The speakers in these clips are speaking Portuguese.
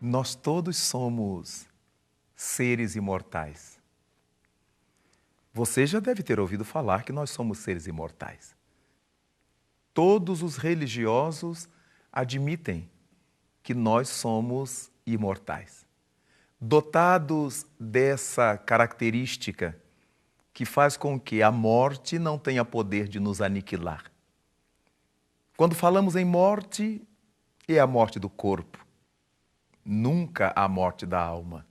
Nós todos somos seres imortais. Você já deve ter ouvido falar que nós somos seres imortais. Todos os religiosos admitem que nós somos imortais, dotados dessa característica que faz com que a morte não tenha poder de nos aniquilar. Quando falamos em morte, é a morte do corpo, nunca a morte da alma.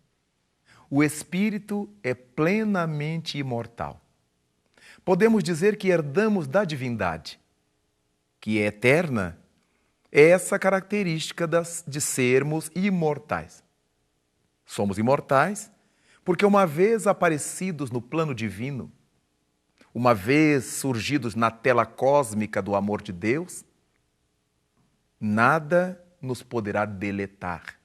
O espírito é plenamente imortal. Podemos dizer que herdamos da divindade, que é eterna, essa característica de sermos imortais. Somos imortais porque, uma vez aparecidos no plano divino, uma vez surgidos na tela cósmica do amor de Deus, nada nos poderá deletar.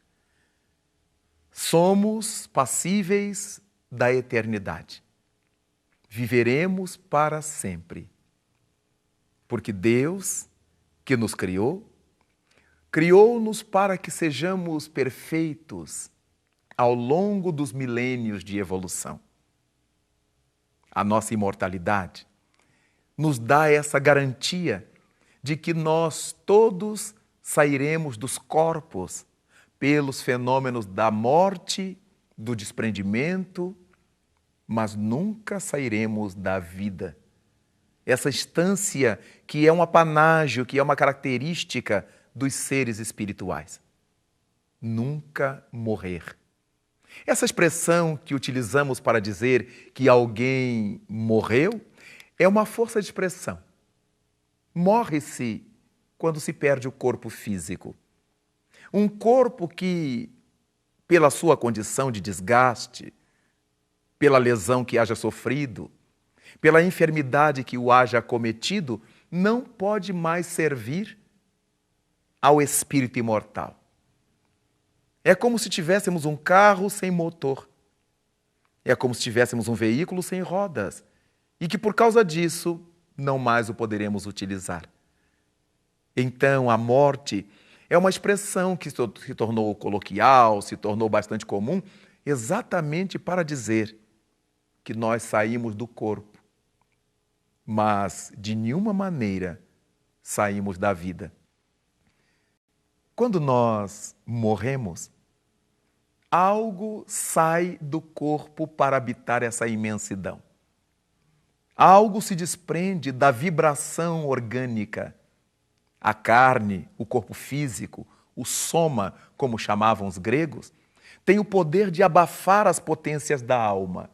Somos passíveis da eternidade. Viveremos para sempre. Porque Deus, que nos criou, criou-nos para que sejamos perfeitos ao longo dos milênios de evolução. A nossa imortalidade nos dá essa garantia de que nós todos sairemos dos corpos pelos fenômenos da morte, do desprendimento, mas nunca sairemos da vida. Essa instância que é um apanágio, que é uma característica dos seres espirituais. Nunca morrer. Essa expressão que utilizamos para dizer que alguém morreu é uma força de expressão. Morre-se quando se perde o corpo físico. Um corpo que, pela sua condição de desgaste, pela lesão que haja sofrido, pela enfermidade que o haja acometido, não pode mais servir ao espírito imortal. É como se tivéssemos um carro sem motor. É como se tivéssemos um veículo sem rodas e que, por causa disso, não mais o poderemos utilizar. Então, a morte é uma expressão que se tornou coloquial, se tornou bastante comum, exatamente para dizer que nós saímos do corpo, mas de nenhuma maneira saímos da vida. Quando nós morremos, algo sai do corpo para habitar essa imensidão. Algo se desprende da vibração orgânica. A carne, o corpo físico, o soma, como chamavam os gregos, tem o poder de abafar as potências da alma.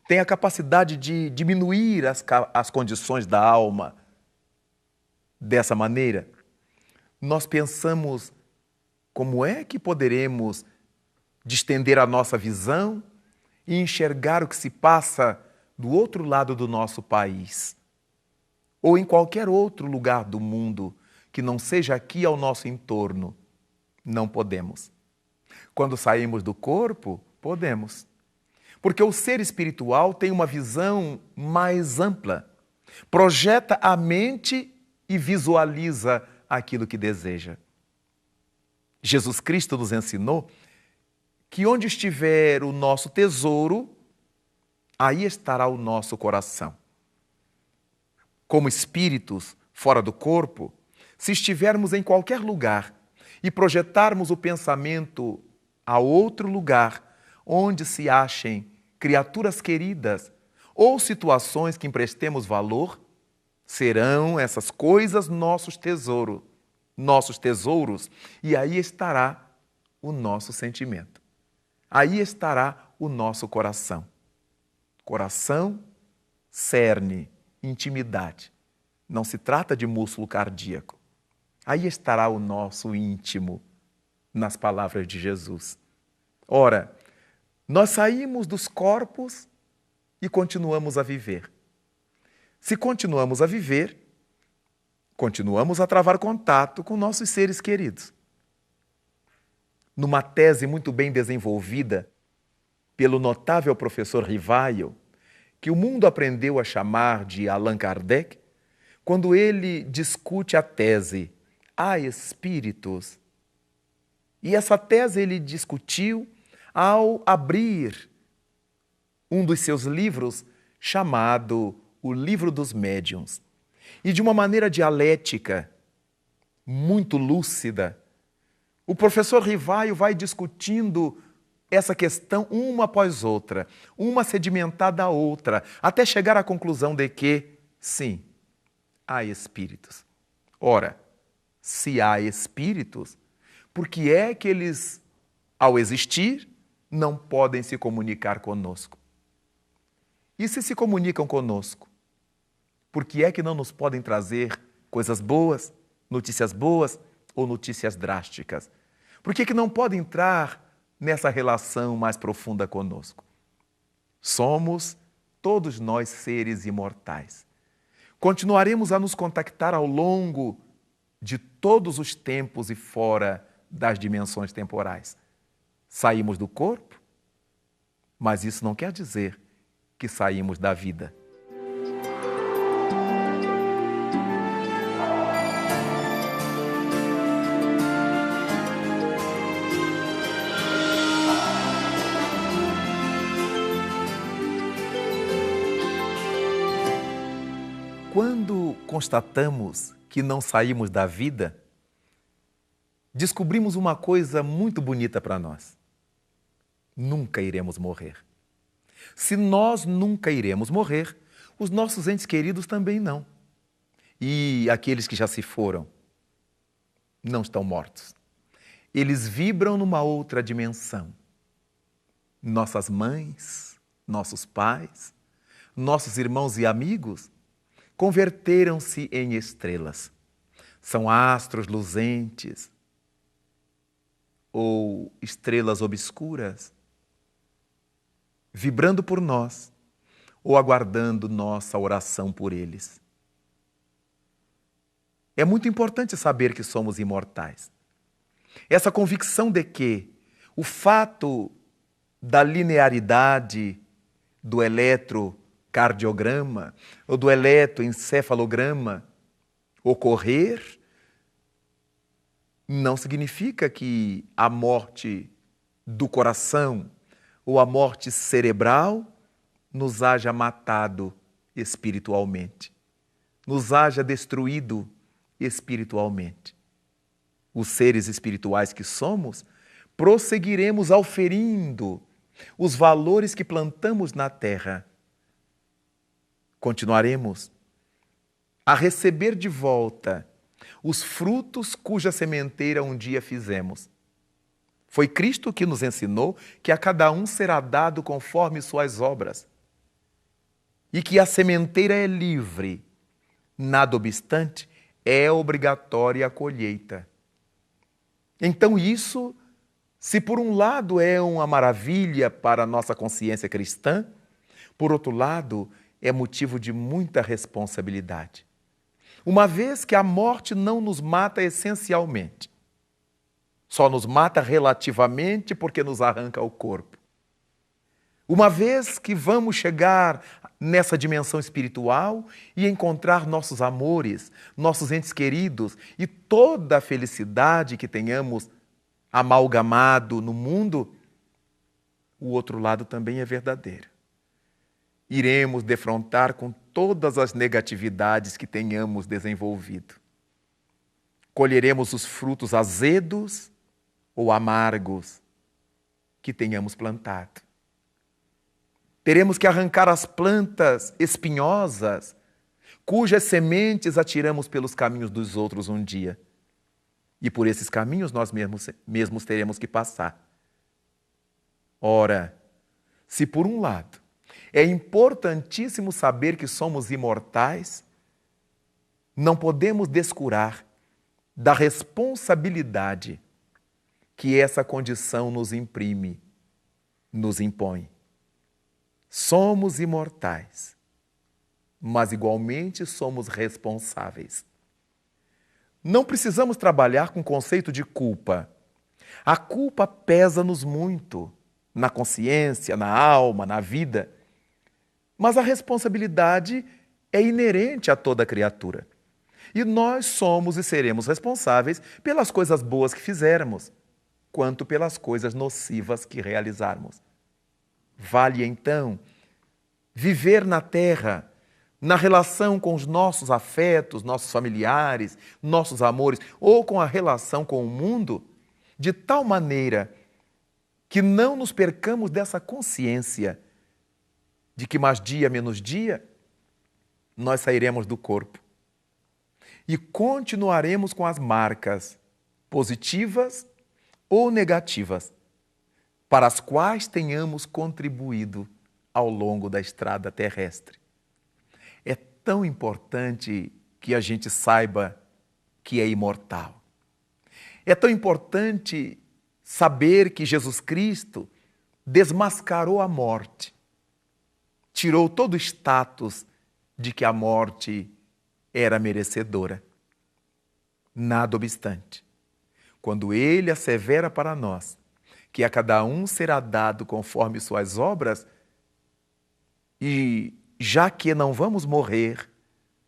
Tem a capacidade de diminuir as condições da alma. Dessa maneira, nós pensamos como é que poderemos distender a nossa visão e enxergar o que se passa do outro lado do nosso país, ou em qualquer outro lugar do mundo que não seja aqui ao nosso entorno. Não podemos. Quando saímos do corpo, podemos. Porque o ser espiritual tem uma visão mais ampla, projeta a mente e visualiza aquilo que deseja. Jesus Cristo nos ensinou que onde estiver o nosso tesouro, aí estará o nosso coração. Como espíritos fora do corpo, se estivermos em qualquer lugar e projetarmos o pensamento a outro lugar, onde se achem criaturas queridas ou situações que emprestemos valor, serão essas coisas nossos tesouros, e aí estará o nosso sentimento. Aí estará o nosso coração. Coração, cerne, intimidade. Não se trata de músculo cardíaco. Aí estará o nosso íntimo nas palavras de Jesus. Ora, nós saímos dos corpos e continuamos a viver. Se continuamos a viver, continuamos a travar contato com nossos seres queridos. Numa tese muito bem desenvolvida pelo notável professor Rivaio, que o mundo aprendeu a chamar de Allan Kardec, quando ele discute a tese há espíritos. E essa tese ele discutiu ao abrir um dos seus livros chamado O Livro dos Médiuns. E de uma maneira dialética, muito lúcida, o professor Rivaio vai discutindo essa questão uma após outra, uma sedimentada a outra, até chegar à conclusão de que, sim, há espíritos. Ora, se há espíritos, por que é que eles, ao existir, não podem se comunicar conosco? E se comunicam conosco, por que é que não nos podem trazer coisas boas, notícias boas ou notícias drásticas? Por que é que não podem entrar nessa relação mais profunda conosco? Somos todos nós seres imortais. Continuaremos a nos contactar ao longo de todos os tempos e fora das dimensões temporais. Saímos do corpo, mas isso não quer dizer que saímos da vida. Quando constatamos que não saímos da vida, descobrimos uma coisa muito bonita para nós. Nunca iremos morrer. Se nós nunca iremos morrer, os nossos entes queridos também não. E aqueles que já se foram não estão mortos. Eles vibram numa outra dimensão. Nossas mães, nossos pais, nossos irmãos e amigos converteram-se em estrelas. São astros luzentes ou estrelas obscuras, vibrando por nós ou aguardando nossa oração por eles. É muito importante saber que somos imortais. Essa convicção de que o fato da linearidade do eletrocardiograma ou do eletroencefalograma ocorrer não significa que a morte do coração ou a morte cerebral nos haja matado espiritualmente, nos haja destruído espiritualmente. Os seres espirituais que somos, prosseguiremos auferindo os valores que plantamos na terra. Continuaremos a receber de volta os frutos cuja sementeira um dia fizemos. Foi Cristo que nos ensinou que a cada um será dado conforme suas obras e que a sementeira é livre. Nada obstante, é obrigatória a colheita. Então isso, se por um lado é uma maravilha para a nossa consciência cristã, por outro lado é motivo de muita responsabilidade. Uma vez que a morte não nos mata essencialmente, só nos mata relativamente porque nos arranca o corpo. Uma vez que vamos chegar nessa dimensão espiritual e encontrar nossos amores, nossos entes queridos e toda a felicidade que tenhamos amalgamado no mundo, o outro lado também é verdadeiro. Iremos defrontar com todas as negatividades que tenhamos desenvolvido. Colheremos os frutos azedos ou amargos que tenhamos plantado. Teremos que arrancar as plantas espinhosas, cujas sementes atiramos pelos caminhos dos outros um dia. E por esses caminhos nós mesmos teremos que passar. Ora, se por um lado é importantíssimo saber que somos imortais, não podemos descurar da responsabilidade que essa condição nos imprime, nos impõe. Somos imortais, mas igualmente somos responsáveis. Não precisamos trabalhar com o conceito de culpa. A culpa pesa-nos muito, na consciência, na alma, na vida. Mas a responsabilidade é inerente a toda criatura. E nós somos e seremos responsáveis pelas coisas boas que fizermos, quanto pelas coisas nocivas que realizarmos. Vale, então, viver na terra, na relação com os nossos afetos, nossos familiares, nossos amores, ou com a relação com o mundo, de tal maneira que não nos percamos dessa consciência de que mais dia menos dia nós sairemos do corpo e continuaremos com as marcas positivas ou negativas para as quais tenhamos contribuído ao longo da estrada terrestre. É tão importante que a gente saiba que é imortal. É tão importante saber que Jesus Cristo desmascarou a morte, tirou todo o status de que a morte era merecedora. Nada obstante, quando Ele assevera para nós que a cada um será dado conforme suas obras, e já que não vamos morrer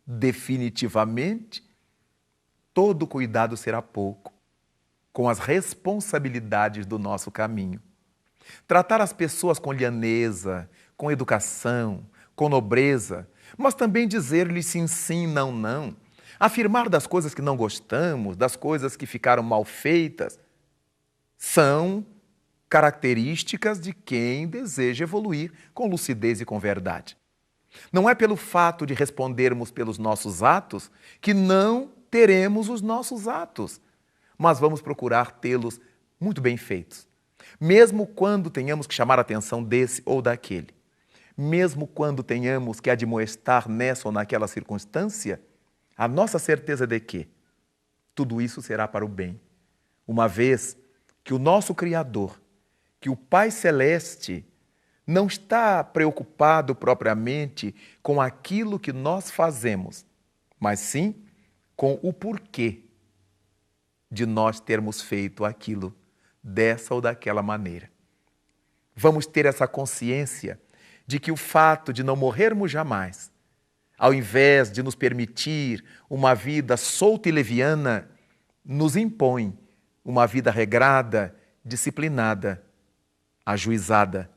definitivamente, todo cuidado será pouco com as responsabilidades do nosso caminho. Tratar as pessoas com lhaneza, com educação, com nobreza, mas também dizer-lhes sim, sim, não, não. Afirmar das coisas que não gostamos, das coisas que ficaram mal feitas, são características de quem deseja evoluir com lucidez e com verdade. Não é pelo fato de respondermos pelos nossos atos que não teremos os nossos atos, mas vamos procurar tê-los muito bem feitos. Mesmo quando tenhamos que chamar a atenção desse ou daquele, mesmo quando tenhamos que admoestar nessa ou naquela circunstância, a nossa certeza de que tudo isso será para o bem, uma vez que o nosso Criador, que o Pai Celeste, não está preocupado propriamente com aquilo que nós fazemos, mas sim com o porquê de nós termos feito aquilo dessa ou daquela maneira. Vamos ter essa consciência de que o fato de não morrermos jamais, ao invés de nos permitir uma vida solta e leviana, nos impõe uma vida regrada, disciplinada, ajuizada,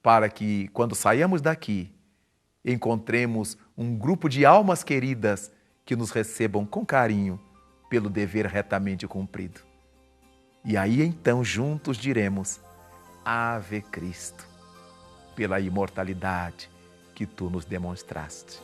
para que, quando saiamos daqui, encontremos um grupo de almas queridas que nos recebam com carinho pelo dever retamente cumprido. E aí então juntos diremos: Ave Cristo, pela imortalidade que tu nos demonstraste.